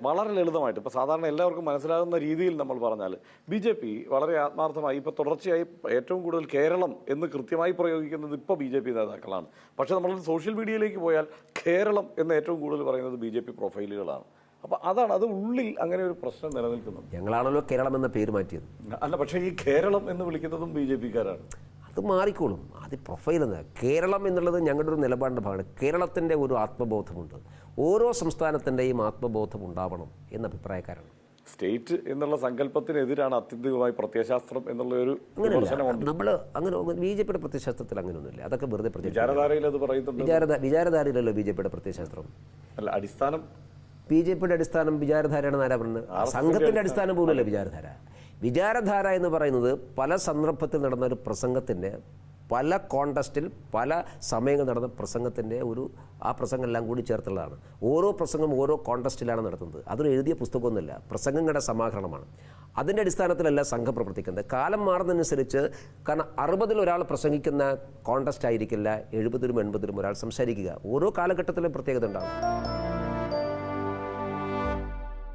വളരെ ലളിതമായിട്ട് ഇപ്പോൾ സാധാരണ എല്ലാവർക്കും മനസ്സിലാകുന്ന രീതിയിൽ നമ്മൾ പറഞ്ഞാൽ BJP വളരെ ആത്മാർത്ഥമായി ഇപ്പോൾ തുടർച്ചയായി ഏറ്റവും കൂടുതൽ കേരളം എന്ന് കൃത്യമായി പ്രയോഗിക്കുന്നത് ഇപ്പോൾ BJP നേതാക്കളാണ്. പക്ഷേ നമ്മൾ സോഷ്യൽ മീഡിയയിലേക്ക് പോയാൽ കേരളം എന്ന് ഏറ്റവും കൂടുതൽ പറയുന്നത് BJP പ്രൊഫൈലുകളാണ്. അപ്പോൾ അതാണ് അത് ഉള്ളിൽ അങ്ങനെ ഒരു പ്രശ്നം നിലനിൽക്കുന്നത്. ഞങ്ങളാണല്ലോ കേരളം എന്ന പേര് മാറ്റിയത്. അല്ല, പക്ഷേ ഈ കേരളം എന്ന് വിളിക്കുന്നതും BJP-ക്കാരാണ്. അത് മാറിക്കോളും. അത് പ്രൊഫൈൽ എന്ന് കേരളം എന്നുള്ളത് ഞങ്ങളുടെ ഒരു നിലപാടിൻ്റെ ഭാഗമാണ്. കേരളത്തിൻ്റെ ഒരു ആത്മബോധമുണ്ട്. ഓരോ സംസ്ഥാനത്തിൻ്റെയും ആത്മബോധം ഉണ്ടാവണം എന്ന അഭിപ്രായക്കാരാണ്. സ്റ്റേറ്റ് എന്നുള്ള സങ്കല്പത്തിനെതിരാണ് ആത്യന്തികമായി പ്രത്യയശാസ്ത്രം എന്നുള്ള ഒരു വിമർശനമുണ്ട്. നമ്മൾ അങ്ങനെ BJP-യുടെ പ്രത്യയശാസ്ത്രത്തിൽ അങ്ങനെയൊന്നുമില്ല. അതൊക്കെ വെറുതെ വിചാരധാരയിൽ അത് പറയുന്നുണ്ട്. വിചാരധാരയിലല്ലോ BJP-യുടെ പ്രത്യയശാസ്ത്രം. അല്ല, അടിസ്ഥാനം BJP-യുടെ അടിസ്ഥാനം വിചാരധാരയാണ്. ആരാ പറഞ്ഞത്? സംഘത്തിൻ്റെ അടിസ്ഥാനം പോലുമല്ല വിചാരധാര. വിചാരധാര എന്ന് പറയുന്നത് പല സന്ദർഭത്തിൽ നടന്ന ഒരു പ്രസംഗത്തിൻ്റെ, പല കോണ്ടസ്റ്റിൽ പല സമയങ്ങൾ നടന്ന പ്രസംഗത്തിൻ്റെ ആ പ്രസംഗം എല്ലാം കൂടി ചേർത്തുള്ളതാണ്. ഓരോ പ്രസംഗം ഓരോ കോണ്ടസ്റ്റിലാണ് നടത്തുന്നത്. അതൊരു എഴുതിയ പുസ്തകമൊന്നുമില്ല, പ്രസംഗങ്ങളുടെ സമാഹരണമാണ്. അതിൻ്റെ അടിസ്ഥാനത്തിലല്ല സംഘം പ്രവർത്തിക്കുന്നത്. കാലം മാറുന്നതനുസരിച്ച്, കാരണം 60-ൽ ഒരാൾ പ്രസംഗിക്കുന്ന കോണ്ടസ്റ്റ് ആയിരിക്കില്ല 70-ലും 80-ലും ഒരാൾ സംസാരിക്കുക. ഓരോ കാലഘട്ടത്തിലും പ്രത്യേകത ഉണ്ടാകും.